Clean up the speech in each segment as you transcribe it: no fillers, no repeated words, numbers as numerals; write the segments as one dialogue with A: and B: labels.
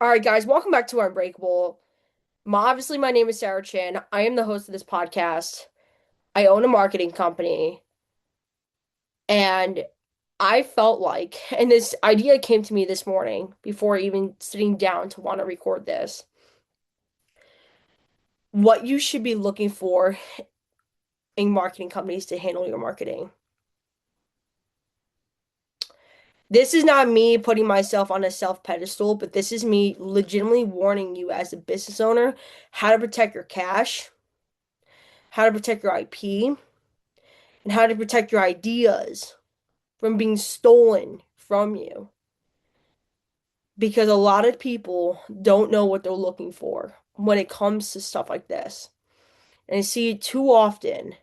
A: All right, guys, welcome back to Unbreakable. Obviously, my name is Sarah Chan. I am the host of this podcast. I own a marketing company, and I felt like, and this idea came to me this morning before even sitting down to want to record this, what you should be looking for in marketing companies to handle your marketing. This is not me putting myself on a self pedestal, but this is me legitimately warning you as a business owner how to protect your cash, how to protect your IP, and how to protect your ideas from being stolen from you. Because a lot of people don't know what they're looking for when it comes to stuff like this. And I see it too often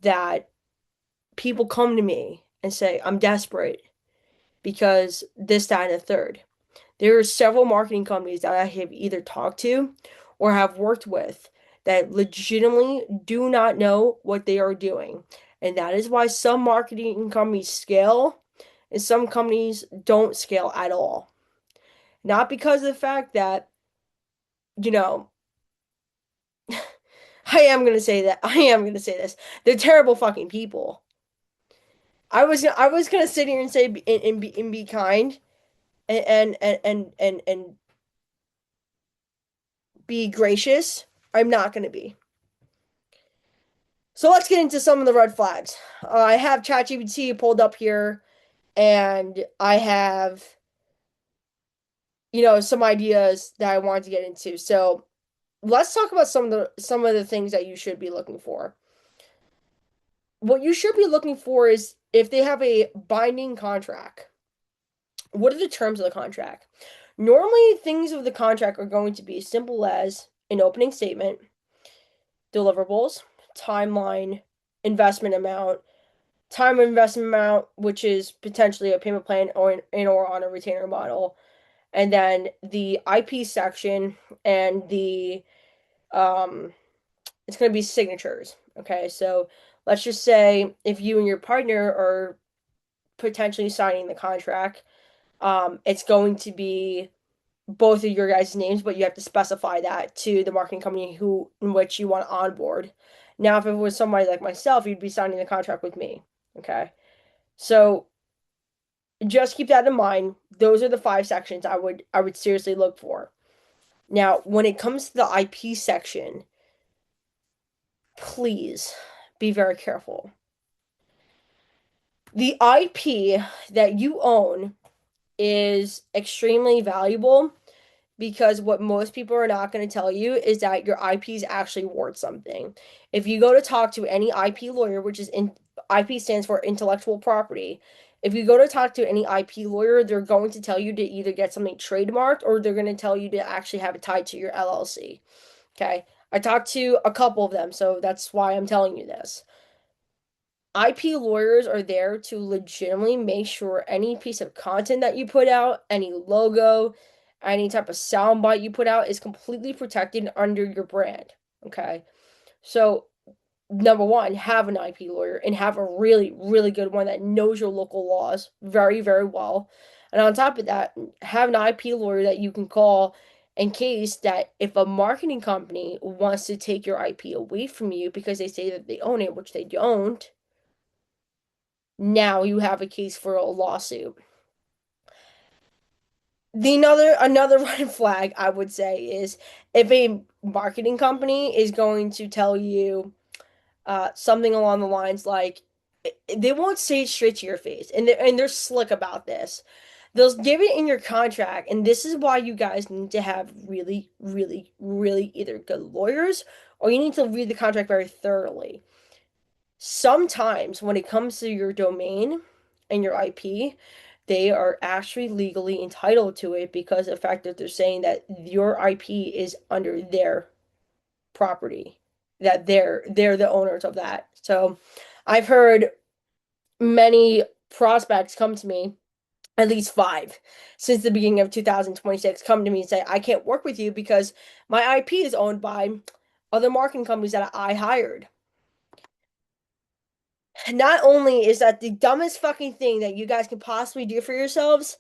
A: that people come to me and say, I'm desperate because this, that, and the third. There are several marketing companies that I have either talked to or have worked with that legitimately do not know what they are doing. And that is why some marketing companies scale and some companies don't scale at all. Not because of the fact that, you know, I am going to say that. I am going to say this. They're terrible fucking people. I was going to sit here and say and be kind and be gracious. I'm not going to be. So let's get into some of the red flags. I have ChatGPT pulled up here, and I have, some ideas that I wanted to get into. So let's talk about some of the things that you should be looking for. What you should be looking for is if they have a binding contract. What are the terms of the contract? Normally, things of the contract are going to be as simple as an opening statement, deliverables, timeline, investment amount, time investment amount, which is potentially a payment plan or on a retainer model, and then the IP section and the um it's going to be signatures. Okay, so let's just say if you and your partner are potentially signing the contract, it's going to be both of your guys' names, but you have to specify that to the marketing company who in which you want to onboard. Now, if it was somebody like myself, you'd be signing the contract with me. Okay, so just keep that in mind. Those are the five sections I would seriously look for. Now, when it comes to the IP section, please be very careful. The IP that you own is extremely valuable because what most people are not going to tell you is that your IP is actually worth something. If you go to talk to any IP lawyer, which is in IP stands for intellectual property, if you go to talk to any IP lawyer, they're going to tell you to either get something trademarked or they're going to tell you to actually have it tied to your LLC. Okay. I talked to a couple of them, so that's why I'm telling you this. IP lawyers are there to legitimately make sure any piece of content that you put out, any logo, any type of soundbite you put out is completely protected under your brand. Okay. So, number one, have an IP lawyer and have a really, really good one that knows your local laws very, very well. And on top of that, have an IP lawyer that you can call in case that if a marketing company wants to take your IP away from you because they say that they own it, which they don't, now you have a case for a lawsuit. The another red flag I would say is if a marketing company is going to tell you something along the lines like they won't say it straight to your face, and they're slick about this. They'll give it in your contract, and this is why you guys need to have really, really, really either good lawyers or you need to read the contract very thoroughly. Sometimes when it comes to your domain and your IP, they are actually legally entitled to it because of the fact that they're saying that your IP is under their property, that they're the owners of that. So I've heard many prospects come to me, at least five, since the beginning of 2026, come to me and say, I can't work with you because my IP is owned by other marketing companies that I hired. Not only is that the dumbest fucking thing that you guys can possibly do for yourselves,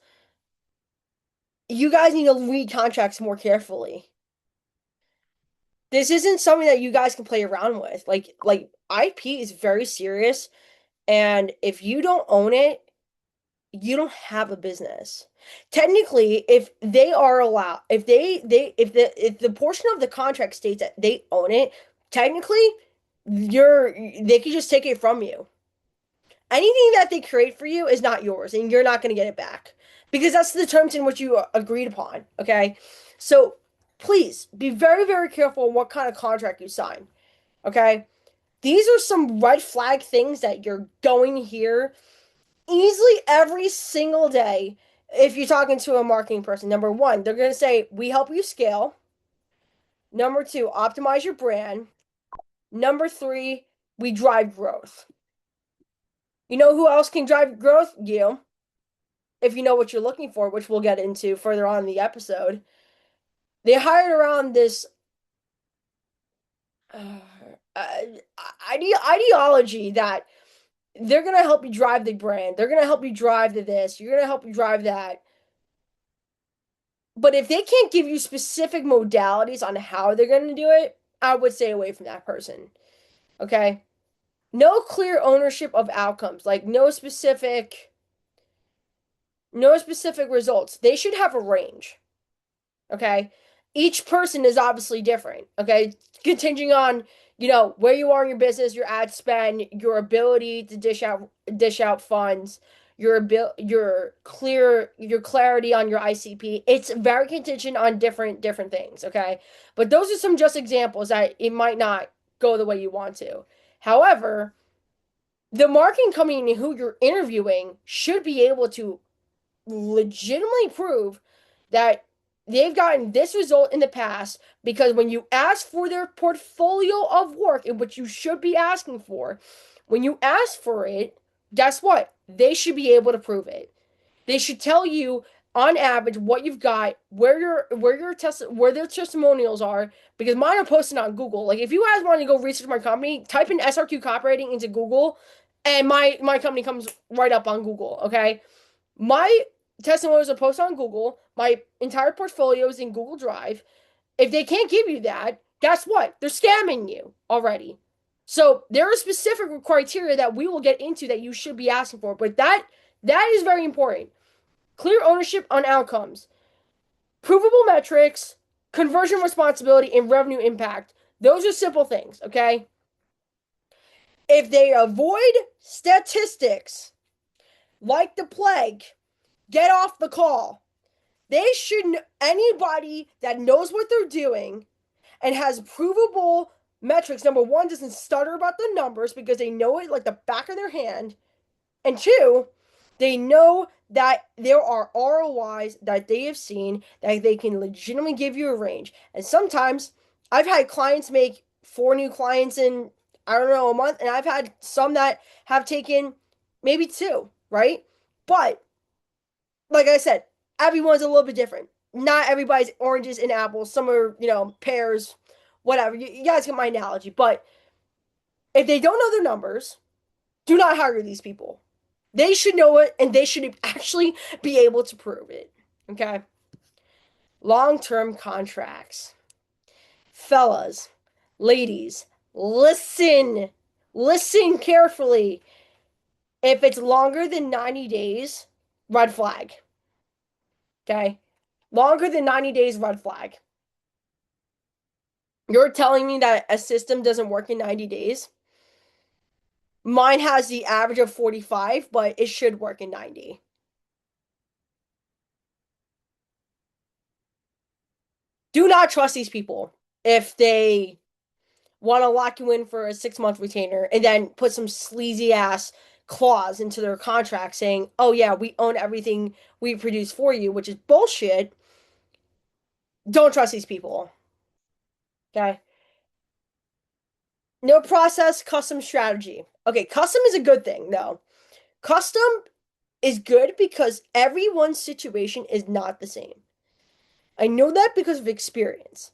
A: you guys need to read contracts more carefully. This isn't something that you guys can play around with. Like IP is very serious, and if you don't own it, you don't have a business. Technically, if they are allowed, if the portion of the contract states that they own it, technically, you're they could just take it from you. Anything that they create for you is not yours, and you're not going to get it back because that's the terms in which you agreed upon. Okay, so please be very, very careful on what kind of contract you sign. Okay, these are some red flag things that you're going to hear easily every single day if you're talking to a marketing person. Number one, they're going to say, we help you scale. Number two, optimize your brand. Number three, we drive growth. You know who else can drive growth? You. If you know what you're looking for, which we'll get into further on in the episode. They hired around this uh, uh, ideology that they're going to help you drive the brand. They're going to help you drive the this. You're going to help you drive that. But if they can't give you specific modalities on how they're going to do it, I would stay away from that person. Okay? No clear ownership of outcomes, like no specific results. They should have a range. Okay? Each person is obviously different. Okay? Contingent on, where you are in your business, your ad spend, your ability to dish out funds, your clarity on your ICP. It's very contingent on different things, okay? But those are some just examples that it might not go the way you want to. However, the marketing company who you're interviewing should be able to legitimately prove that they've gotten this result in the past because when you ask for their portfolio of work, in which you should be asking for, when you ask for it, guess what? They should be able to prove it. They should tell you on average what you've got, where their testimonials are, because mine are posted on Google. Like if you guys want to go research my company, type in SRQ copywriting into Google, and my company comes right up on Google. Okay, my testimonials are posted on Google. My entire portfolio is in Google Drive. If they can't give you that, guess what? They're scamming you already. So there are specific criteria that we will get into that you should be asking for, but that is very important. Clear ownership on outcomes, provable metrics, conversion responsibility, and revenue impact. Those are simple things, okay? If they avoid statistics like the plague, get off the call. They should, anybody that knows what they're doing and has provable metrics, number one, doesn't stutter about the numbers because they know it like the back of their hand. And two, they know that there are ROIs that they have seen that they can legitimately give you a range. And sometimes I've had clients make 4 new clients in, I don't know, a month, and I've had some that have taken maybe 2, right? But like I said, everyone's a little bit different. Not everybody's oranges and apples. Some are, pears, whatever. You guys get my analogy. But if they don't know their numbers, do not hire these people. They should know it and they should actually be able to prove it. Okay? Long-term contracts. Fellas, ladies, listen. Listen carefully. If it's longer than 90 days, red flag. Okay? Longer than 90 days, red flag. You're telling me that a system doesn't work in 90 days? Mine has the average of 45, but it should work in 90. Do not trust these people if they want to lock you in for a 6-month retainer and then put some sleazy ass clause into their contract saying, oh, yeah, we own everything we produce for you, which is bullshit. Don't trust these people. Okay. No process, custom strategy. Okay, custom is a good thing, though. Custom is good because everyone's situation is not the same. I know that because of experience.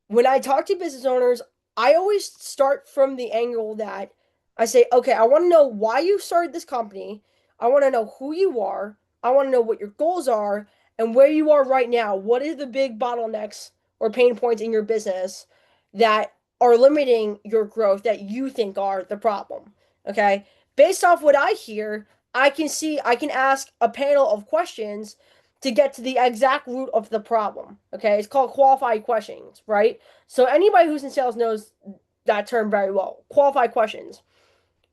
A: When I talk to business owners, I always start from the angle that I say, okay, I want to know why you started this company. I want to know who you are. I want to know what your goals are and where you are right now, what is the big bottlenecks or pain points in your business that are limiting your growth that you think are the problem? Okay. Based off what I hear, I can ask a panel of questions to get to the exact root of the problem. Okay. It's called qualified questions, right? So anybody who's in sales knows that term very well. Qualified questions.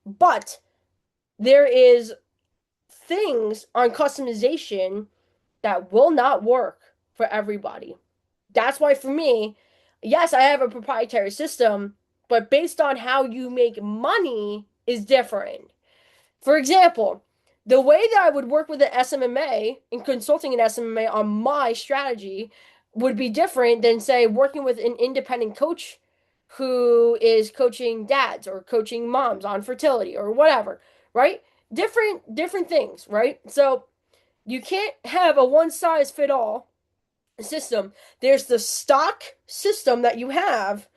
A: But there is things on customization that will not work for everybody. That's why for me, yes, I have a proprietary system, but based on how you make money is different. For example, the way that I would work with an SMMA and consulting an SMMA on my strategy would be different than, say, working with an independent coach who is coaching dads or coaching moms on fertility or whatever, right? Different things, right? So you can't have a one size fit all system. There's the stock system that you have,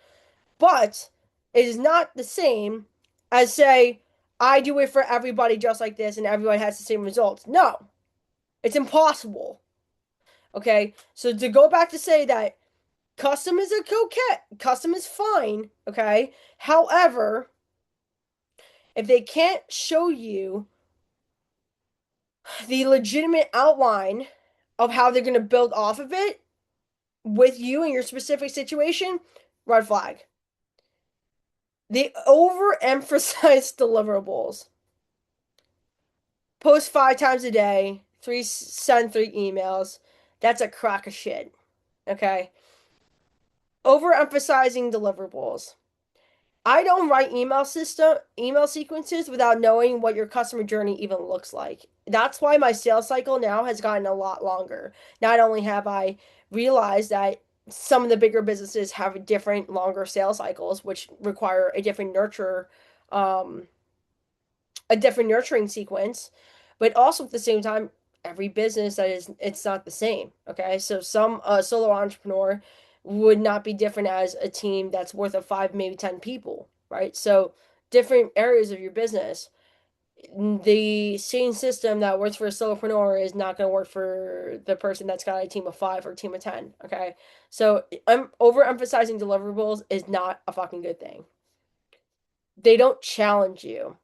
A: but it is not the same as, say, I do it for everybody just like this and everybody has the same results. No, it's impossible. Okay, so to go back to say that custom is a coquette, custom is fine. Okay, however, if they can't show you the legitimate outline of how they're going to build off of it with you in your specific situation, red flag. They overemphasize deliverables. Post 5 times a day, send 3 emails. That's a crock of shit. Okay. Overemphasizing deliverables. I don't write email sequences without knowing what your customer journey even looks like. That's why my sales cycle now has gotten a lot longer. Not only have I realized that some of the bigger businesses have different longer sales cycles, which require um, a different nurturing sequence, but also at the same time, every business that is it's not the same. Okay, so some solo entrepreneur would not be different as a team that's worth of 5, maybe 10 people, right? So different areas of your business. The same system that works for a solopreneur is not going to work for the person that's got a team of 5 or a team of 10. Okay, so I'm overemphasizing deliverables is not a fucking good thing. They don't challenge you.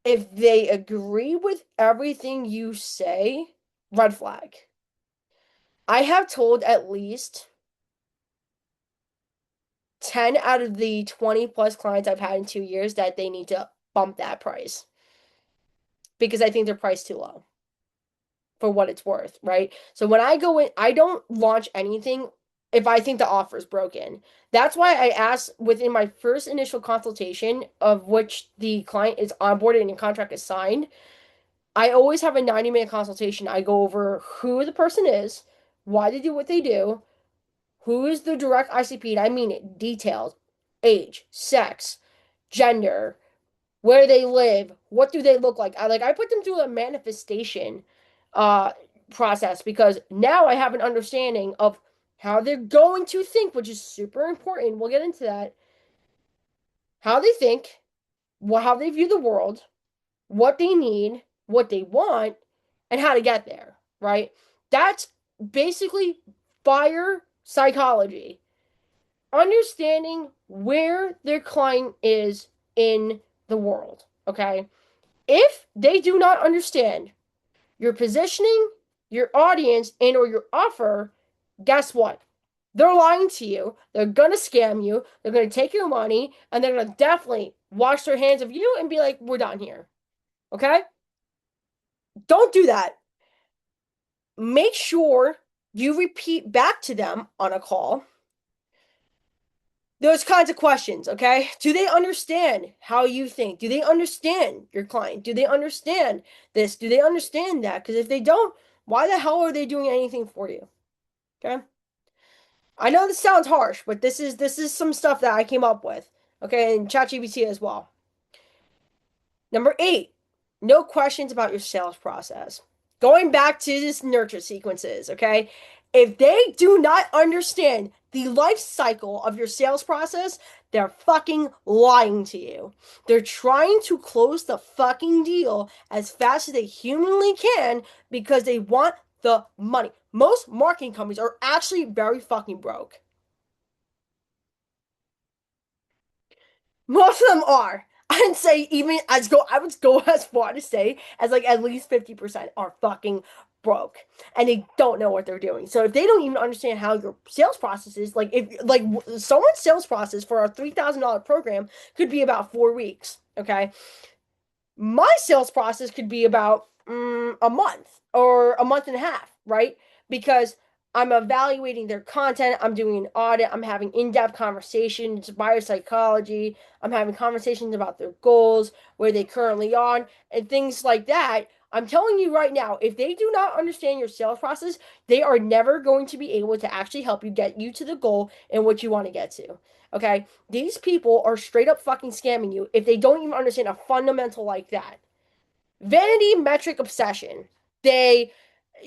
A: If they agree with everything you say, red flag. I have told at least 10 out of the 20 plus clients I've had in 2 years that they need to bump that price because I think they're priced too low for what it's worth, right? So when I go in, I don't launch anything if I think the offer is broken. That's why I ask within my first initial consultation of which the client is onboarded and a contract is signed. I always have a 90-minute consultation. I go over who the person is, why they do what they do, who is the direct ICP, and I mean it, detailed, age, sex, gender, where they live, what do they look like. I put them through a manifestation uh process because now I have an understanding of how they're going to think, which is super important. We'll get into that. How they think, how they view the world, what they need, what they want, and how to get there, right? That's basically buyer psychology. Understanding where their client is in the world, okay? If they do not understand your positioning, your audience, and or your offer, guess what? They're lying to you. They're going to scam you. They're going to take your money, and they're going to definitely wash their hands of you and be like, we're done here. Okay? Don't do that. Make sure you repeat back to them on a call those kinds of questions, okay? Do they understand how you think? Do they understand your client? Do they understand this? Do they understand that? Because if they don't, why the hell are they doing anything for you? Okay? I know this sounds harsh, but this is some stuff that I came up with. Okay, and ChatGPT as well. Number 8, no questions about your sales process. Going back to this nurture sequences, okay? If they do not understand the life cycle of your sales process, they're fucking lying to you. They're trying to close the fucking deal as fast as they humanly can because they want the money. Most marketing companies are actually very fucking broke. Most of them are. I'd say even I would go as far to say as like at least 50% are fucking broke and they don't know what they're doing. So if they don't even understand how your sales process is, like if like someone's sales process for a $3,000 program could be about 4 weeks. Okay. My sales process could be about a month or a month and a half, right? Because I'm evaluating their content, I'm doing an audit, I'm having in-depth conversations, biopsychology, I'm having conversations about their goals, where they currently are, and things like that. I'm telling you right now, if they do not understand your sales process, they are never going to be able to actually help you get you to the goal and what you want to get to. Okay? These people are straight up fucking scamming you if they don't even understand a fundamental like that. Vanity metric obsession. They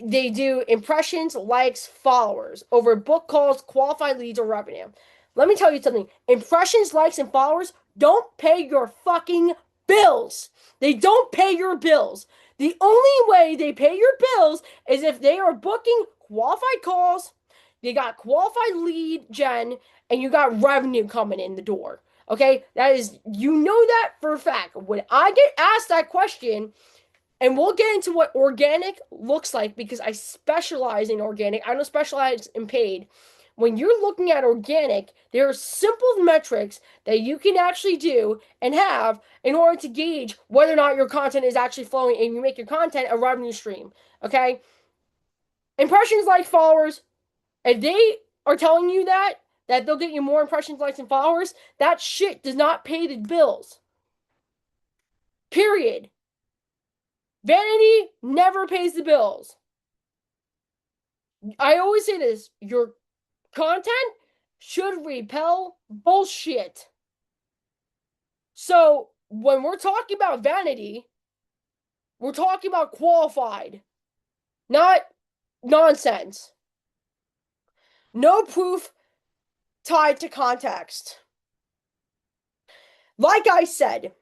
A: they do impressions, likes, followers over book calls, qualified leads, or revenue. Let me tell you something. Impressions, likes, and followers don't pay your fucking bills. They don't pay your bills. The only way they pay your bills is if they are booking qualified calls, they got qualified lead gen, and you got revenue coming in the door. Okay? That is, you know that for a fact. When I get asked that question, and we'll get into what organic looks like because I specialize in organic. I don't specialize in paid. When you're looking at organic, there are simple metrics that you can actually do and have in order to gauge whether or not your content is actually flowing and you make your content a revenue stream. Okay? Impressions, like followers, if they are telling you that they'll get you more impressions, likes, and followers, that shit does not pay the bills. Period. Vanity never pays the bills. I always say this, your content should repel bullshit. So when we're talking about vanity, we're talking about qualified, not nonsense. No proof tied to context. Like I said,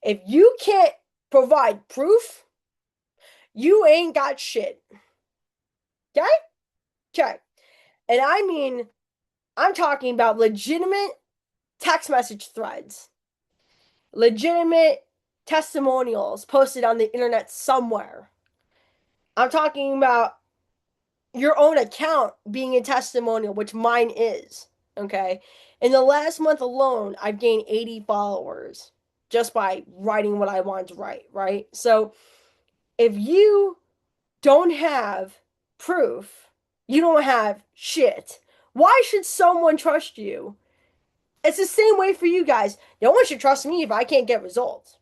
A: if you can't provide proof, you ain't got shit. Okay? Okay. And I mean, I'm talking about legitimate text message threads, legitimate testimonials posted on the internet somewhere. I'm talking about your own account being a testimonial, which mine is. Okay. In the last month alone, I've gained 80 followers just by writing what I wanted to write, right? So if you don't have proof, you don't have shit. Why should someone trust you? It's the same way for you guys. No one should trust me if I can't get results.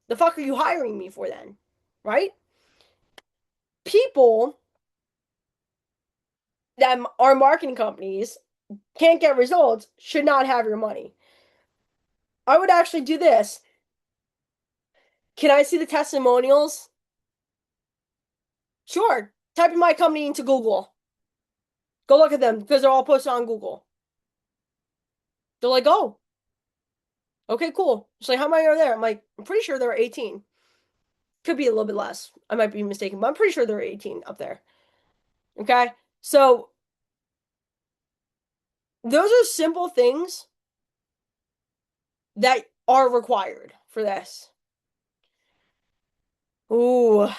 A: The fuck are you hiring me for then? Right? People that are marketing companies can't get results should not have your money. I would actually do this. Can I see the testimonials? Sure. Type in my company into Google. Go look at them because they're all posted on Google. They're like, oh, okay, cool. She's like, how many are there? I'm like, I'm pretty sure there are 18. Could be a little bit less. I might be mistaken, but I'm pretty sure there are 18 up there. Okay? So those are simple things that are required for this. Ooh,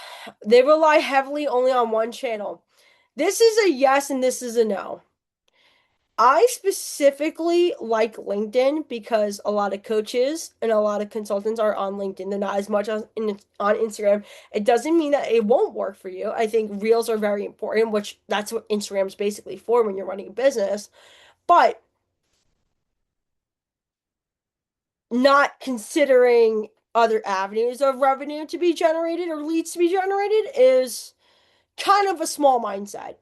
A: they rely heavily only on one channel. This is a yes and this is a no. I specifically like LinkedIn because a lot of coaches and a lot of consultants are on LinkedIn. They're not as much on Instagram. It doesn't mean that it won't work for you. I think reels are very important, which that's what Instagram's basically for when you're running a business. But not considering other avenues of revenue to be generated or leads to be generated is kind of a small mindset.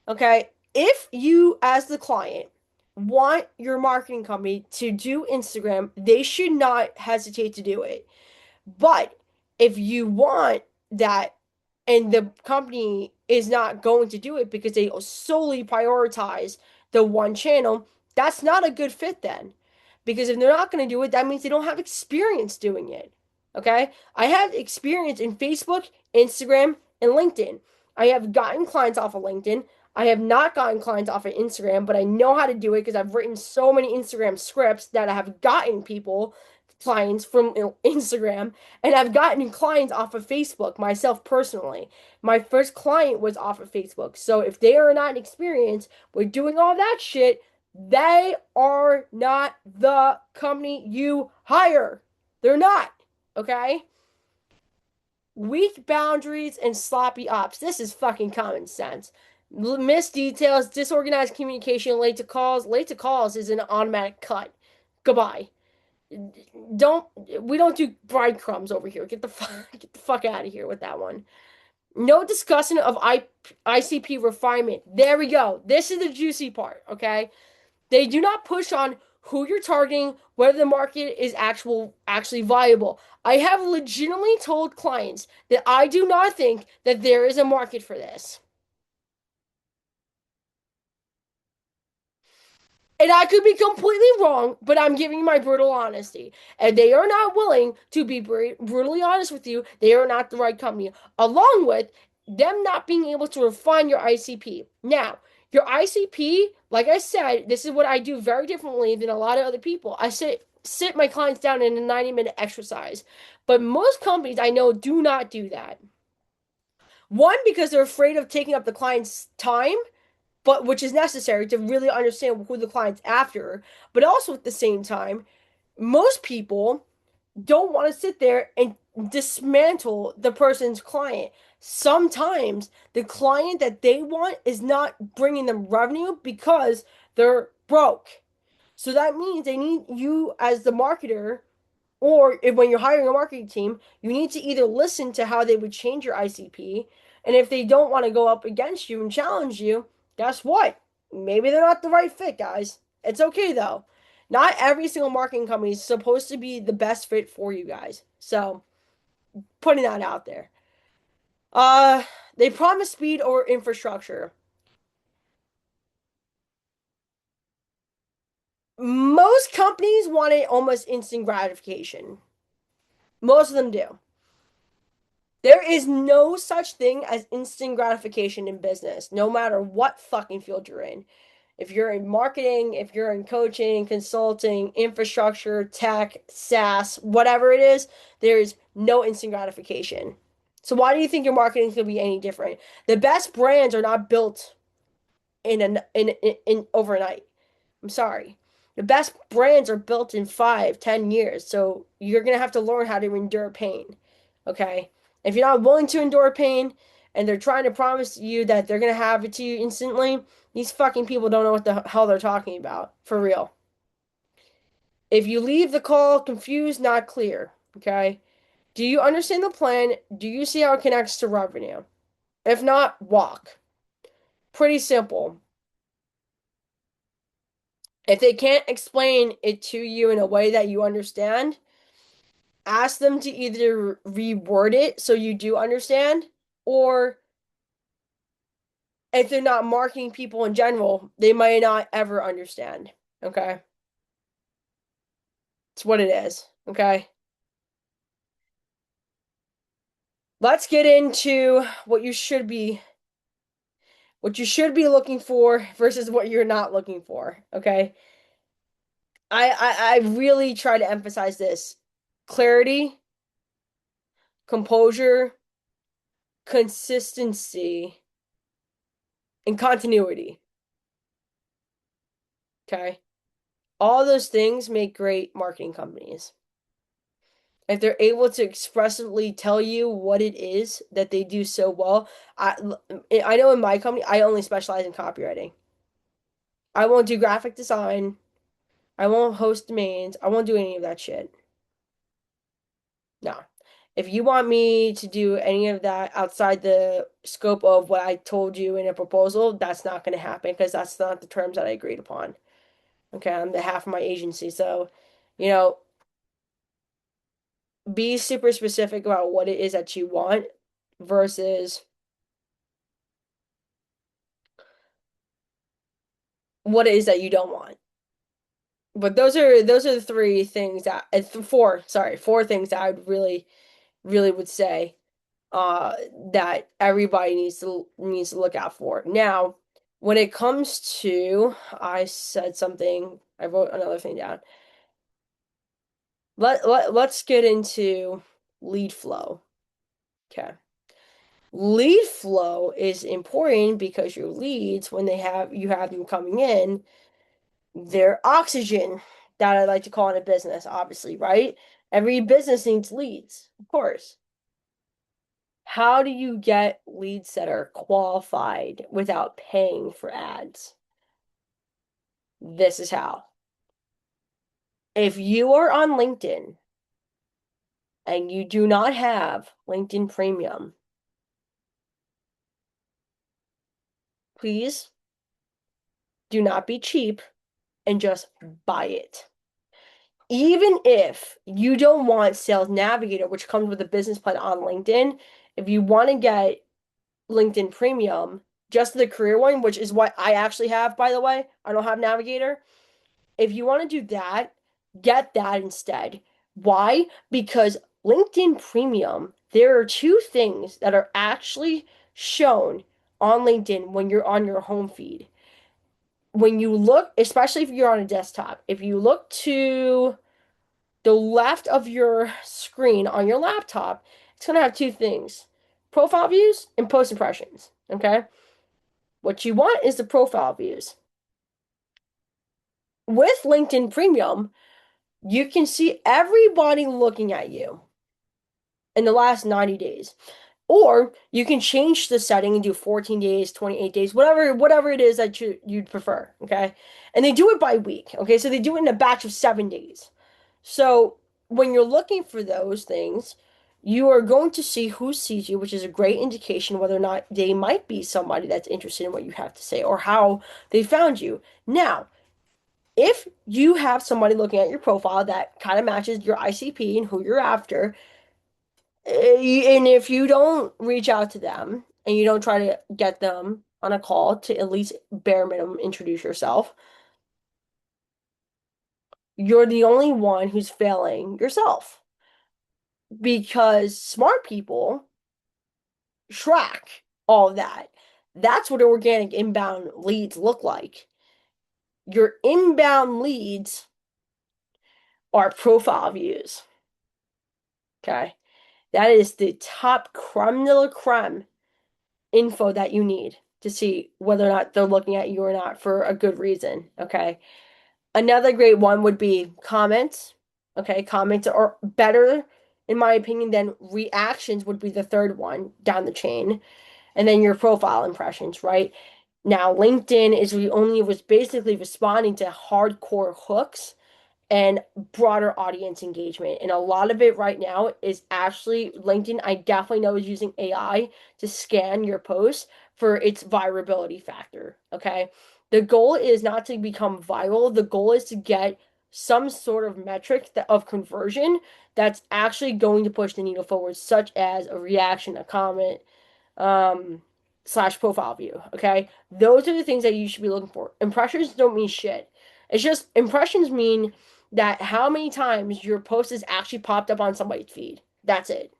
A: Okay. If you, as the client, want your marketing company to do Instagram, they should not hesitate to do it. But if you want that and the company is not going to do it because they solely prioritize the one channel, that's not a good fit then. Because if they're not going to do it, that means they don't have experience doing it. Okay? I have experience in Facebook, Instagram, and LinkedIn. I have gotten clients off of LinkedIn. I have not gotten clients off of Instagram, but I know how to do it because I've written so many Instagram scripts that I have gotten people clients from Instagram, and I've gotten clients off of Facebook myself personally. My first client was off of Facebook. So if they are not experienced with doing all that shit, they are not the company you hire. They're not. Okay? Weak boundaries and sloppy ops. This is fucking common sense. Missed details, disorganized communication, late to calls. Late to calls is an automatic cut. Goodbye. Don't we don't do breadcrumbs over here. Get the fuck out of here with that one. No discussion of ICP refinement. There we go. This is the juicy part, okay? They do not push on who you're targeting, whether the market is actually viable. I have legitimately told clients that I do not think that there is a market for this. And I could be completely wrong, but I'm giving you my brutal honesty. And they are not willing to be brutally honest with you. They are not the right company. Along with them not being able to refine your ICP. Now, your ICP, like I said, this is what I do very differently than a lot of other people. I sit my clients down in a 90-minute exercise. But most companies I know do not do that. One, because they're afraid of taking up the client's time, but which is necessary to really understand who the client's after. But also at the same time, most people don't want to sit there and dismantle the person's client. Sometimes the client that they want is not bringing them revenue because they're broke. So that means they need you as the marketer, or if, when you're hiring a marketing team, you need to either listen to how they would change your ICP, and if they don't want to go up against you and challenge you, guess what? Maybe they're not the right fit, guys. It's okay though. Not every single marketing company is supposed to be the best fit for you guys. So, putting that out there. Uh, they promise speed or infrastructure. Most companies want it almost instant gratification. Most of them do. There is no such thing as instant gratification in business, no matter what fucking field you're in. If you're in marketing, if you're in coaching, consulting, infrastructure, tech, SaaS, whatever it is, there is no instant gratification. So why do you think your marketing is going to be any different? The best brands are not built in overnight. I'm sorry. The best brands are built in 5, 10 years. So you're gonna have to learn how to endure pain. Okay? If you're not willing to endure pain and they're trying to promise you that they're gonna have it to you instantly, these fucking people don't know what the hell they're talking about. For real. If you leave the call confused, not clear, okay? Do you understand the plan? Do you see how it connects to revenue? If not, walk. Pretty simple. If they can't explain it to you in a way that you understand, ask them to either reword it so you do understand, or if they're not marketing people in general, they might not ever understand. Okay? It's what it is. Okay? Let's get into what you should be looking for versus what you're not looking for. Okay? I really try to emphasize this. Clarity, composure, consistency, and continuity. Okay? All those things make great marketing companies. If they're able to expressively tell you what it is that they do so well, I I know in my company I only specialize in copywriting. I won't do graphic design. I won't host domains. I won't do any of that shit. No. If you want me to do any of that outside the scope of what I told you in a proposal, that's not going to happen because that's not the terms that I agreed upon. Okay, on behalf of my agency. So, you know, be super specific about what it is that you want versus what it is that you don't want. But those are the three things that four, sorry, four things that I would really would say. uh that everybody needs to look out for. Now, when it comes to, I said something, I wrote another thing down. Let's get into lead flow. Okay. Lead flow is important because your leads, when you have them coming in, they're oxygen, that I like to call in a business, obviously, right? Every business needs leads, of course. How do you get leads that are qualified without paying for ads? This is how. If you are on LinkedIn and you do not have LinkedIn Premium, please do not be cheap and just buy it. Even if you don't want Sales Navigator, which comes with a business plan on LinkedIn, if you want to get LinkedIn Premium, just the career one, which is what I actually have, by the way, I don't have Navigator. If you want to do that, get that instead. Why? Because LinkedIn Premium, there are two things that are actually shown on LinkedIn when you're on your home feed. When you look, especially if you're on a desktop, if you look to the left of your screen on your laptop, it's going to have two things: profile views and post impressions. Okay. What you want is the profile views. With LinkedIn Premium, you can see everybody looking at you in the last 90 days. Or you can change the setting and do 14 days, 28 days, whatever it is that you'd prefer, okay? And they do it by week, okay? So they do it in a batch of 7 days. So when you're looking for those things, you are going to see who sees you, which is a great indication whether or not they might be somebody that's interested in what you have to say or how they found you. Now, if you have somebody looking at your profile that kind of matches your ICP and who you're after, and if you don't reach out to them and you don't try to get them on a call to at least bare minimum introduce yourself, you're the only one who's failing yourself. Because smart people track all of that. That's what organic inbound leads look like. Your inbound leads are profile views. Okay. That is the top creme de la creme info that you need to see whether or not they're looking at you or not for a good reason. Okay. Another great one would be comments. Okay. Comments are better, in my opinion, than reactions would be the third one down the chain. And then your profile impressions, right? Now, LinkedIn is only was basically responding to hardcore hooks and broader audience engagement. And a lot of it right now is actually LinkedIn, I definitely know, is using AI to scan your posts for its virability factor. Okay. The goal is not to become viral, the goal is to get some sort of metric of conversion that's actually going to push the needle forward, such as a reaction, a comment, um, slash profile view. Okay. Those are the things that you should be looking for. Impressions don't mean shit. It's just impressions mean that how many times your post is actually popped up on somebody's feed. That's it.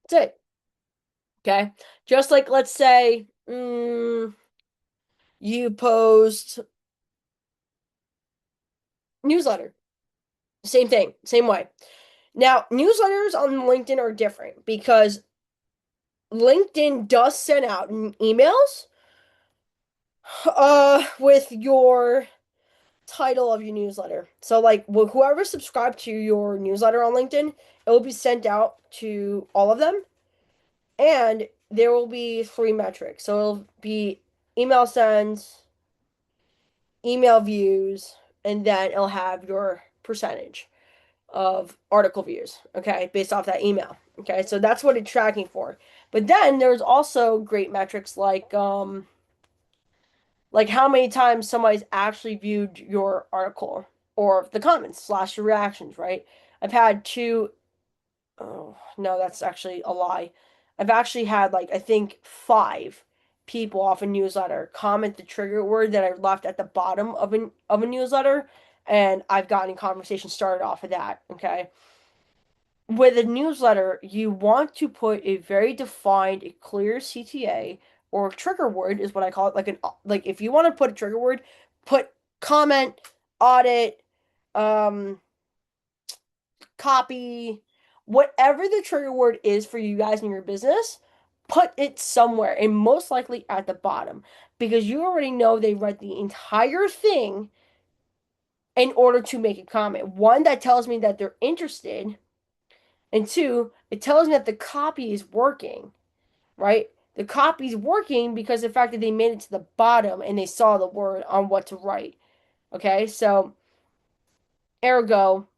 A: That's it. Okay. Just like, let's say, you post newsletter. Same thing, same way. Now, newsletters on LinkedIn are different because LinkedIn does send out emails with your title of your newsletter. So like whoever subscribed to your newsletter on LinkedIn, it will be sent out to all of them. And there will be three metrics. So it'll be email sends, email views, and then it'll have your percentage of article views, okay, based off that email. Okay, so that's what it's tracking for. But then there's also great metrics like how many times somebody's actually viewed your article or the comments slash your reactions, right? I've had two, oh, no, that's actually a lie. I've actually had like, I think five people off a newsletter comment the trigger word that I left at the bottom of a newsletter, and I've gotten a conversation started off of that, okay? with a newsletter, you want to put a very defined, a clear CTA or trigger word is what I call it. Like if you want to put a trigger word, put comment, audit, um, copy, whatever the trigger word is for you guys in your business, put it somewhere and most likely at the bottom because you already know they read the entire thing in order to make a comment. One, that tells me that they're interested, and two, it tells me that the copy is working, right? The copy is working because of the fact that they made it to the bottom and they saw the word on what to write. Okay, so ergo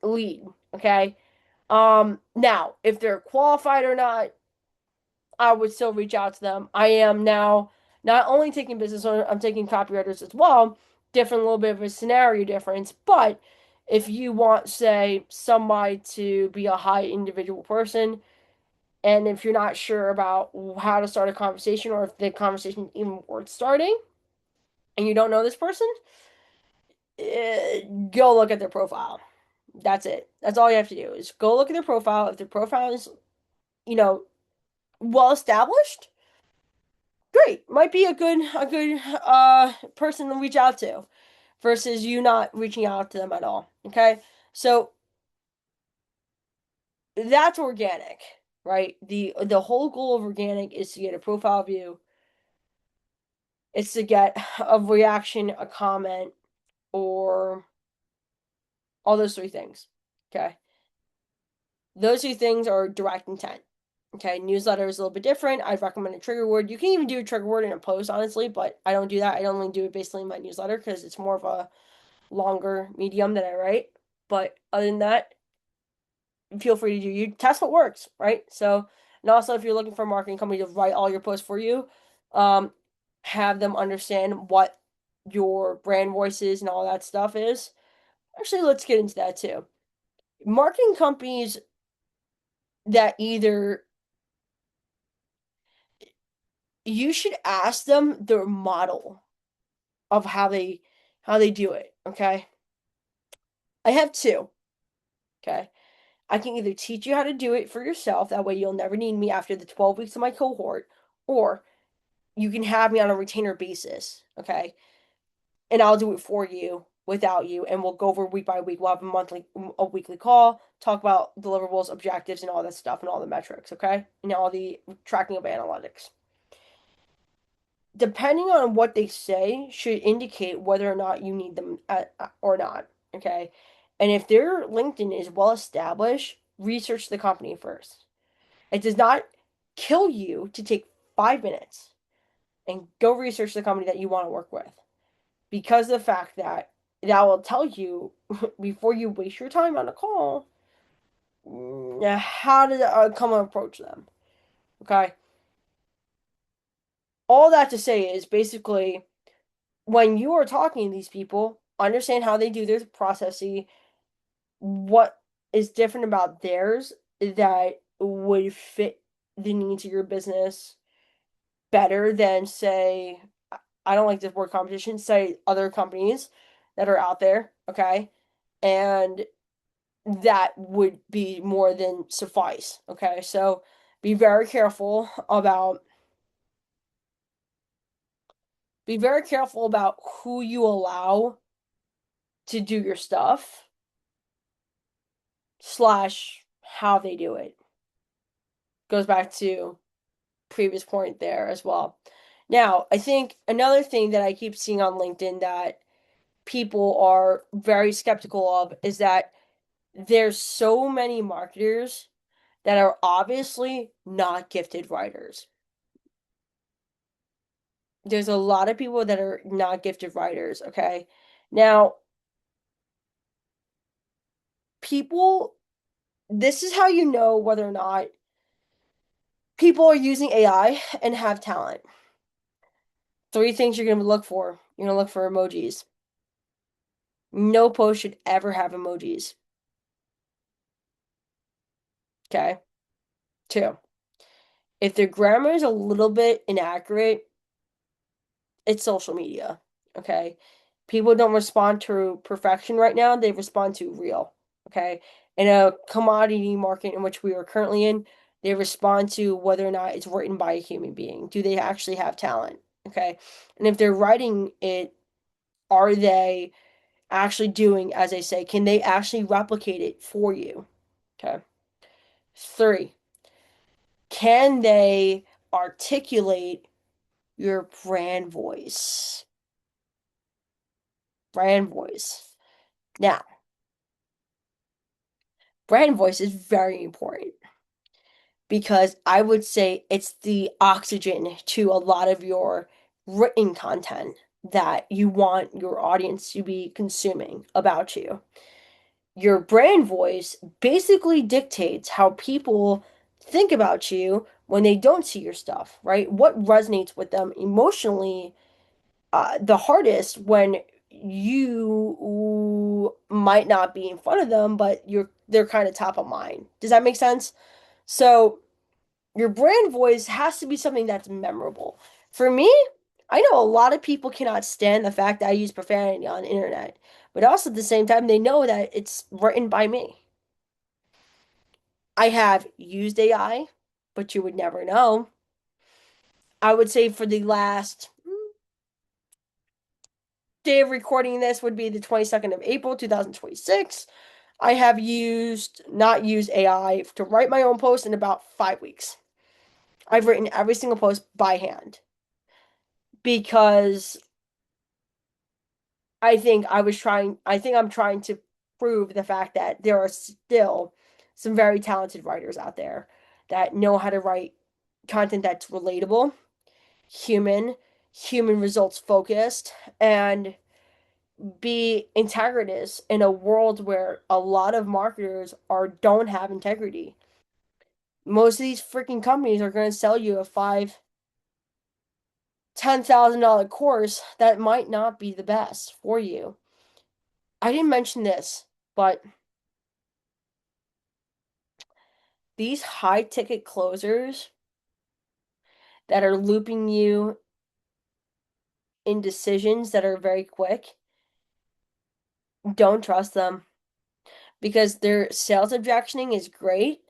A: lead. Okay, now if they're qualified or not, I would still reach out to them. I am now not only taking business owners, I'm taking copywriters as well. Different, little bit of a scenario difference, but if you want, say, somebody to be a high individual person, and if you're not sure about how to start a conversation or if the conversation is even worth starting, and you don't know this person, go look at their profile. That's it. That's all you have to do is go look at their profile. If their profile is, you know, well established, great. Might be a good person to reach out to versus you not reaching out to them at all. Okay? So that's organic, right? The whole goal of organic is to get a profile view. It's to get a reaction, a comment, or all those three things. Okay? Those two things are direct intent. Okay, newsletter is a little bit different. I'd recommend a trigger word. You can even do a trigger word in a post, honestly, but I don't do that. I only do it basically in my newsletter because it's more of a longer medium that I write. But other than that, feel free to do you test what works, right? So, and also if you're looking for a marketing company to write all your posts for you, um, have them understand what your brand voice is and all that stuff is. Actually, let's get into that too. Marketing companies that either you should ask them their model of how they do it, okay? I have two, okay? I can either teach you how to do it for yourself, that way you'll never need me after the 12 weeks of my cohort, or you can have me on a retainer basis, okay? And I'll do it for you without you, and we'll go over week by week. We'll have a weekly call, talk about deliverables, objectives, and all that stuff, and all the metrics, okay? And all the tracking of analytics. Depending on what they say, should indicate whether or not you need them or not, okay? And if their LinkedIn is well established, research the company first. It does not kill you to take 5 minutes and go research the company that you want to work with because of the fact that that will tell you before you waste your time on a call how to come and approach them. Okay. All that to say is basically when you are talking to these people, understand how they do their processing, what is different about theirs that would fit the needs of your business better than, say, I don't like this word competition, say other companies that are out there, okay? And that would be more than suffice, okay? So about be very careful about who you allow to do your stuff slash how they do it. Goes back to previous point there as well. Now, I think another thing that I keep seeing on LinkedIn that people are very skeptical of is that there's so many marketers that are obviously not gifted writers. There's a lot of people that are not gifted writers, okay? Now, people, this is how you know whether or not people are using AI and have talent. Three things you're going to look for. You're going to look for emojis. No post should ever have emojis. Okay. Two, if their grammar is a little bit inaccurate, it's social media. Okay. People don't respond to perfection right now, they respond to real. Okay. in a commodity market in which we are currently in, they respond to whether or not it's written by a human being. Do they actually have talent? Okay. And if they're writing it, are they actually doing as they say? Can they actually replicate it for you? Okay. Three, can they articulate your brand voice? Brand voice. Now, brand voice is very important because I would say it's the oxygen to a lot of your written content that you want your audience to be consuming about you. Your brand voice basically dictates how people think about you when they don't see your stuff, right? What resonates with them emotionally the hardest when you might not be in front of them, but they're kind of top of mind. Does that make sense? So your brand voice has to be something that's memorable. For me, I know a lot of people cannot stand the fact that I use profanity on the internet, but also at the same time, they know that it's written by me. I have used AI, but you would never know. I would say for the last day of recording this would be the 22nd of April, 2026. I have not used AI to write my own post in about 5 weeks. I've written every single post by hand because I think I'm trying to prove the fact that there are still some very talented writers out there that know how to write content that's relatable, human, human results focused, and be integritous in a world where a lot of marketers don't have integrity. Most of these freaking companies are going to sell you a $10,000 course that might not be the best for you. I didn't mention this, but these high ticket closers that are looping you in decisions that are very quick, don't trust them because their sales objectioning is great,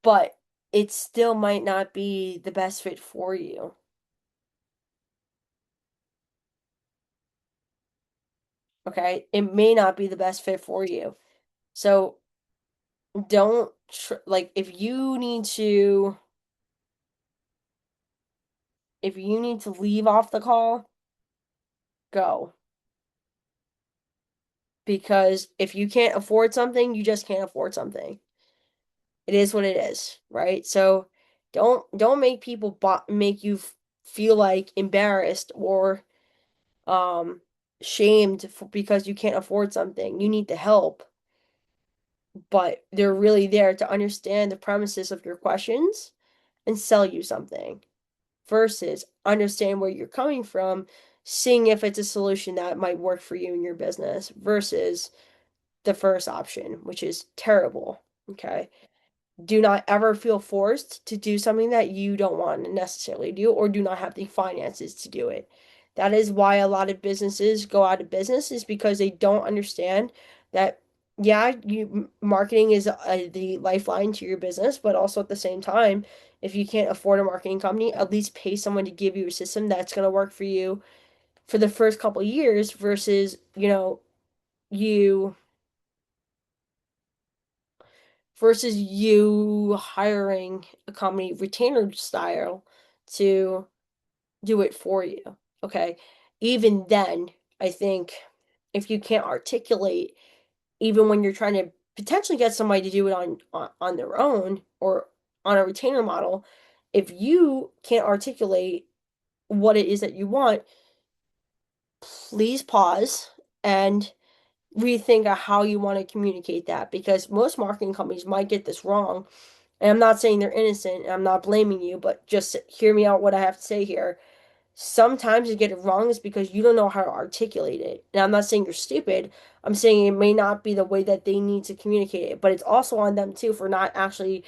A: but it still might not be the best fit for you. Okay? It may not be the best fit for you. So don't like if you need to leave off the call, go. Because if you can't afford something, you just can't afford something. It is what it is, right? So don't make people make you feel like embarrassed or um shamed because you can't afford something. You need the help, but they're really there to understand the premises of your questions and sell you something versus understand where you're coming from, seeing if it's a solution that might work for you in your business versus the first option, which is terrible. Okay. Do not ever feel forced to do something that you don't want to necessarily do or do not have the finances to do it. That is why a lot of businesses go out of business is because they don't understand that yeah, you marketing is the lifeline to your business, but also at the same time, if you can't afford a marketing company, at least pay someone to give you a system that's going to work for you for the first couple years versus, you you hiring a company retainer style to do it for you. Okay. Even then, I think if you can't articulate, even when you're trying to potentially get somebody to do it on their own or on a retainer model, if you can't articulate what it is that you want, please pause and rethink of how you want to communicate that because most marketing companies might get this wrong. And I'm not saying they're innocent, and I'm not blaming you, but just hear me out what I have to say here. Sometimes you get it wrong is because you don't know how to articulate it. And I'm not saying you're stupid. I'm saying it may not be the way that they need to communicate it, but it's also on them too for not actually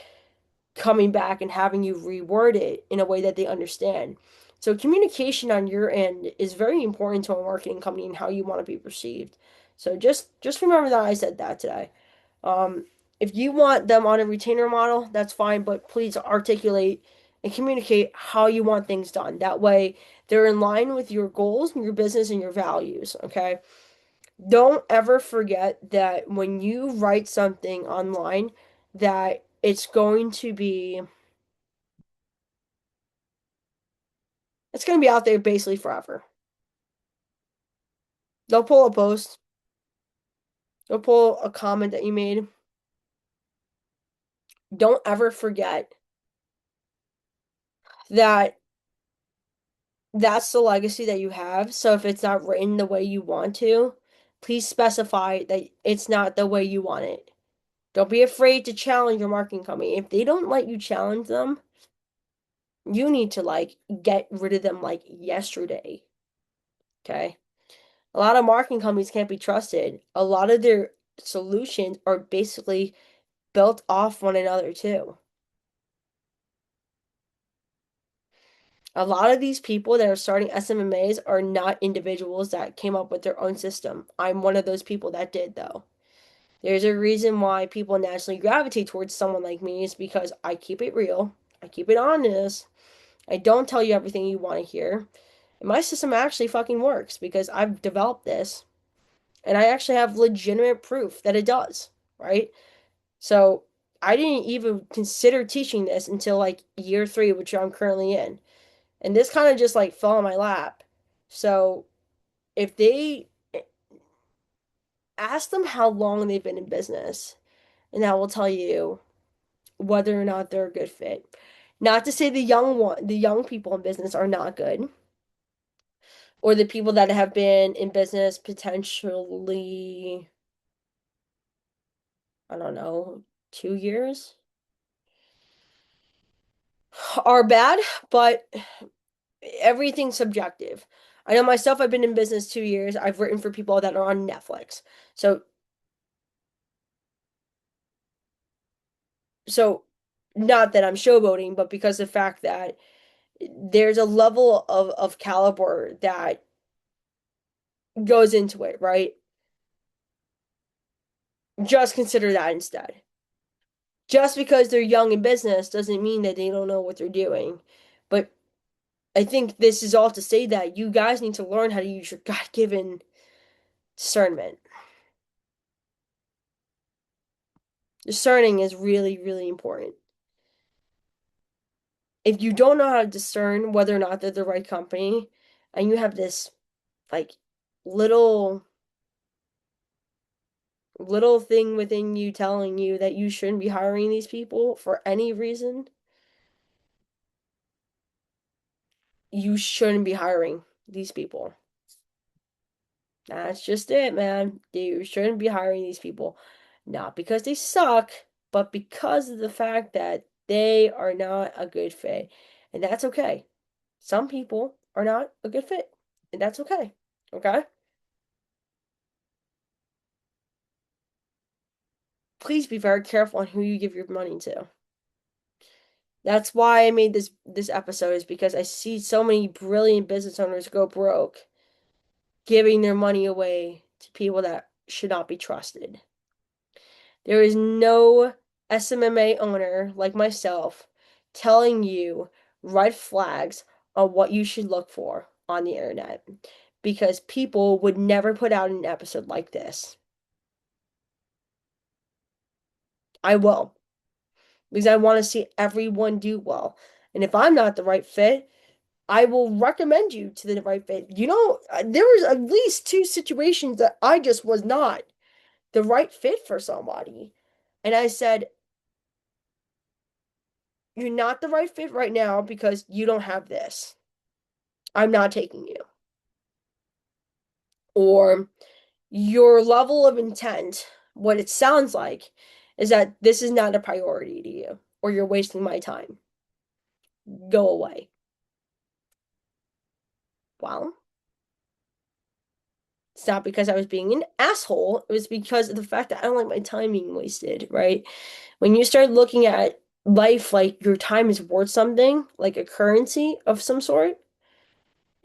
A: coming back and having you reword it in a way that they understand. So communication on your end is very important to a marketing company and how you want to be perceived. So just remember that I said that today. If you want them on a retainer model, that's fine, but please articulate and communicate how you want things done. That way, they're in line with your goals, your business, and your values, okay? Don't ever forget that when you write something online, that it's going to be out there basically forever. They'll pull a post, they'll pull a comment that you made. Don't ever forget that that's the legacy that you have. So if it's not written the way you want to, please specify that it's not the way you want it. Don't be afraid to challenge your marketing company. If they don't let you challenge them, you need to like get rid of them like yesterday. Okay? A lot of marketing companies can't be trusted. A lot of their solutions are basically built off one another too. A lot of these people that are starting SMMAs are not individuals that came up with their own system. I'm one of those people that did, though. There's a reason why people naturally gravitate towards someone like me is because I keep it real, I keep it honest, I don't tell you everything you want to hear. And my system actually fucking works because I've developed this and I actually have legitimate proof that it does, right? So I didn't even consider teaching this until like year three, which I'm currently in. And this kind of just like fell on my lap. So if they ask them how long they've been in business, and that will tell you whether or not they're a good fit. Not to say the young people in business are not good, or the people that have been in business potentially, I don't know, 2 years are bad, but everything's subjective. I know myself, I've been in business 2 years. I've written for people that are on Netflix. So so not that I'm showboating, but because of the fact that there's a level of caliber that goes into it, right? Just consider that instead. Just because they're young in business doesn't mean that they don't know what they're doing. But I think this is all to say that you guys need to learn how to use your God-given discernment. Discerning is really, really important. If you don't know how to discern whether or not they're the right company, and you have this like little little thing within you telling you that you shouldn't be hiring these people for any reason, you shouldn't be hiring these people. That's just it, man. You shouldn't be hiring these people. Not because they suck, but because of the fact that they are not a good fit. And that's okay. Some people are not a good fit, and that's okay. Okay? Please be very careful on who you give your money to. That's why I made this episode is because I see so many brilliant business owners go broke giving their money away to people that should not be trusted. There is no SMMA owner like myself telling you red flags on what you should look for on the internet because people would never put out an episode like this. I will because I want to see everyone do well. And if I'm not the right fit, I will recommend you to the right fit. You know, there was at least two situations that I just was not the right fit for somebody. And I said, you're not the right fit right now because you don't have this. I'm not taking you. Or your level of intent, what it sounds like, is that this is not a priority to you, or you're wasting my time. Go away. Well, it's not because I was being an asshole. It was because of the fact that I don't like my time being wasted, right? When you start looking at life like your time is worth something, like a currency of some sort,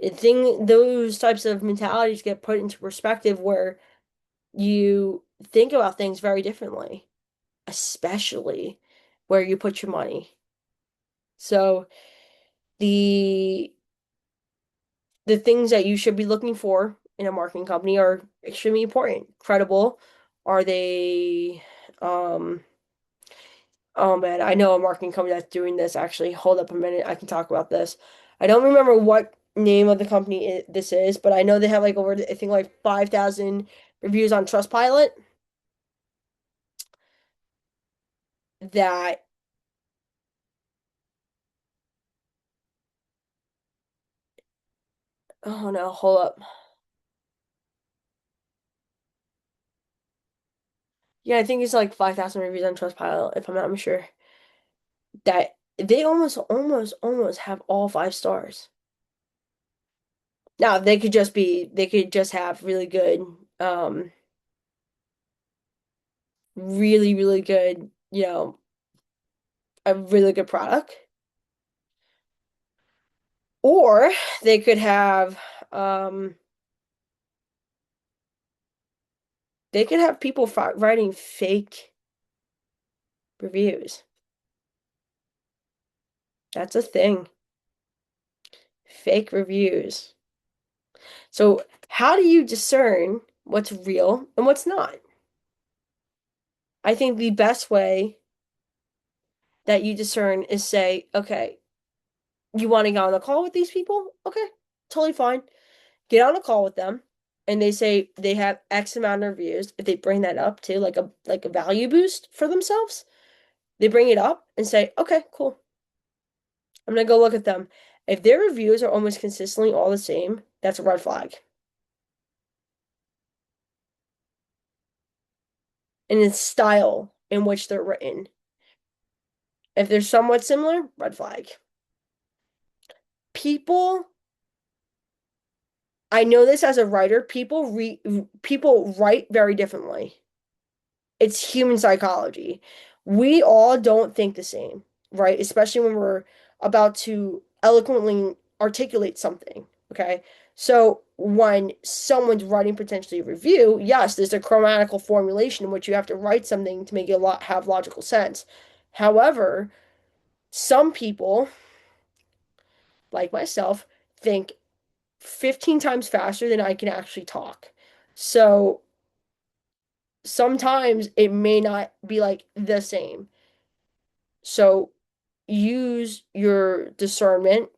A: those types of mentalities get put into perspective where you think about things very differently. especially where you put your money. So the the things that you should be looking for in a marketing company are extremely important. Credible. Are they oh man, I know a marketing company that's doing this actually. Hold up a minute, I can talk about this. I don't remember what name of the company this is, but I know they have like over I think like 5,000 reviews on Trustpilot that oh no, hold up. Yeah, I think it's like 5,000 reviews on Trustpilot if I'm not sure. That they almost have all 5 stars. Now, they could just have um really good, a really good product. Or they could have um they could have people writing fake reviews. That's a thing. Fake reviews. So, how do you discern what's real and what's not? I think the best way that you discern is say, okay, you want to get on a call with these people? Okay, totally fine. Get on a call with them and they say they have X amount of reviews. If they bring that up to like a value boost for themselves, they bring it up and say, okay, cool. I'm gonna go look at them. If their reviews are almost consistently all the same, that's a red flag. And its style in which they're written. If they're somewhat similar, red flag. People, I know this as a writer, people write very differently. It's human psychology. We all don't think the same, right? Especially when we're about to eloquently articulate something, okay? So when someone's writing potentially a review, yes, there's a grammatical formulation in which you have to write something to make it have logical sense. However, some people, like myself, think 15 times faster than I can actually talk. So sometimes it may not be like the same. So use your discernment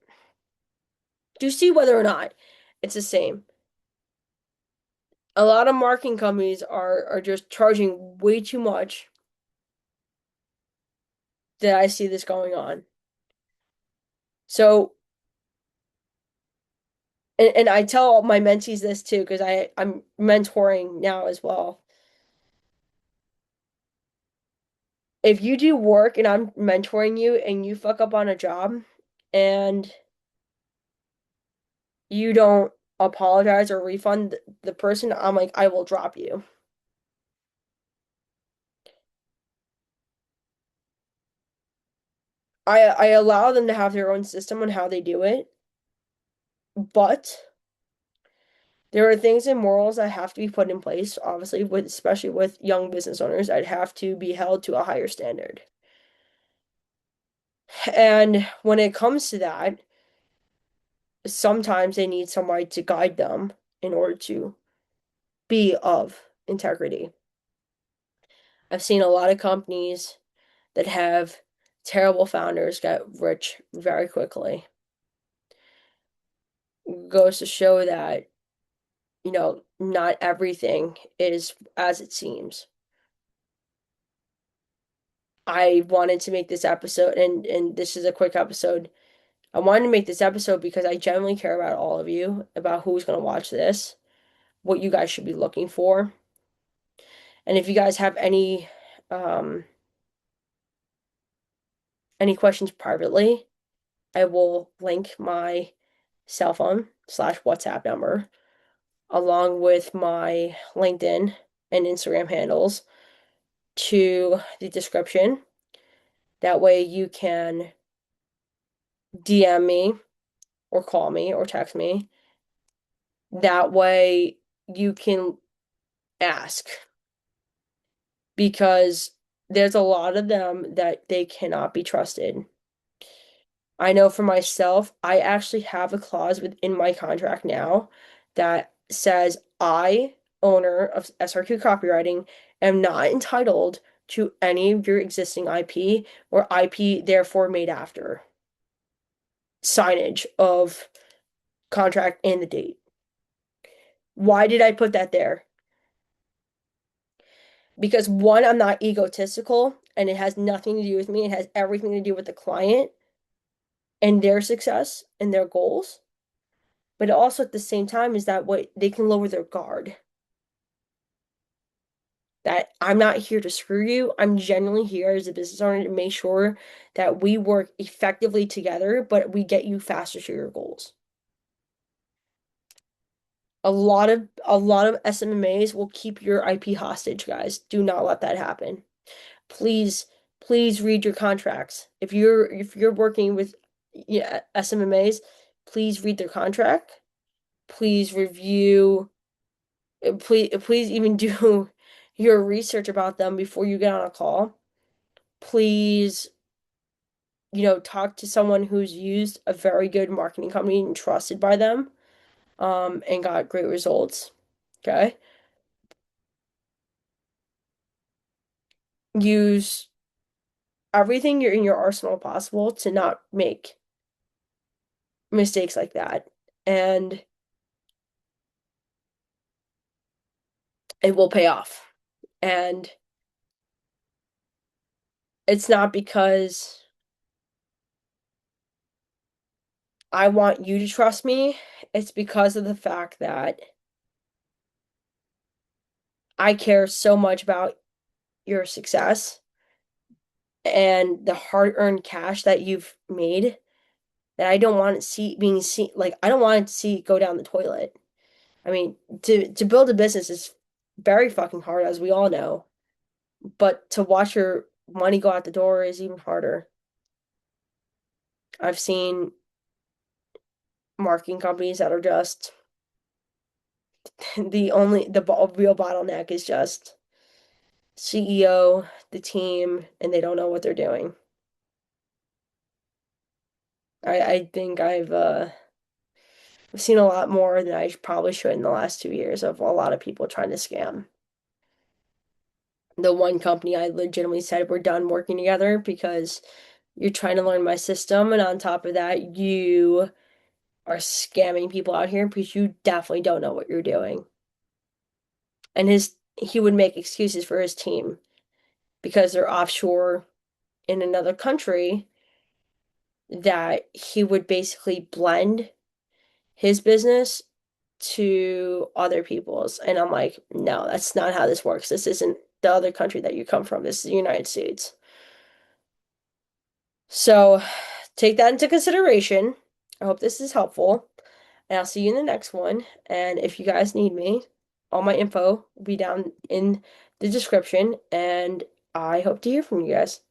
A: to see whether or not it's the same. A lot of marketing companies are just charging way too much that I see this going on. So, and I tell my mentees this too, because I'm mentoring now as well. If you do work and I'm mentoring you and you fuck up on a job and you don't apologize or refund the person, I'm like, I will drop you. I allow them to have their own system on how they do it, but there are things and morals that have to be put in place, obviously, with especially with young business owners. I'd have to be held to a higher standard. And when it comes to that, sometimes they need somebody to guide them in order to be of integrity. I've seen a lot of companies that have terrible founders get rich very quickly. Goes to show that, not everything is as it seems. I wanted to make this episode, and this is a quick episode. I wanted to make this episode because I genuinely care about all of you, about who's going to watch this, what you guys should be looking for. And if you guys have um any questions privately, I will link my cell phone slash WhatsApp number along with my LinkedIn and Instagram handles to the description. That way you can DM me or call me or text me. That way you can ask because There's a lot of them that they cannot be trusted. I know for myself, I actually have a clause within my contract now that says I, owner of SRQ Copywriting, am not entitled to any of your existing IP or IP therefore made after signage of contract and the date. Why did I put that there? Because one, I'm not egotistical and it has nothing to do with me. It has everything to do with the client and their success and their goals. But also at the same time is that what they can lower their guard. That I'm not here to screw you. I'm genuinely here as a business owner to make sure that we work effectively together, but we get you faster to your goals. A lot of SMMAs will keep your IP hostage, guys. Do not let that happen. Please, please read your contracts. If you're working with, yeah, SMMAs, please read their contract. Please review, please even do your research about them before you get on a call. Please, talk to someone who's used a very good marketing company and trusted by them, and got great results. Okay? Use everything you're in your arsenal possible to not make mistakes like that. And it will pay off. And it's not because I want you to trust me, it's because of the fact that I care so much about your success and the hard-earned cash that you've made that I don't want it see being seen like I don't want it to see go down the toilet. I mean, to build a business is very fucking hard, as we all know, but to watch your money go out the door is even harder. I've seen marketing companies that are just the real bottleneck is just CEO, the team, and they don't know what they're doing. I think I've seen a lot more than I probably should in the last 2 years of a lot of people trying to scam. The one company I legitimately said we're done working together because you're trying to learn my system, and on top of that, you are scamming people out here because you definitely don't know what you're doing. And he would make excuses for his team because they're offshore in another country that he would basically blend his business to other people's. And I'm like, no, that's not how this works. This isn't the other country that you come from. This is the United States. So take that into consideration. I hope this is helpful. And I'll see you in the next one. And if you guys need me, all my info will be down in the description. And I hope to hear from you guys.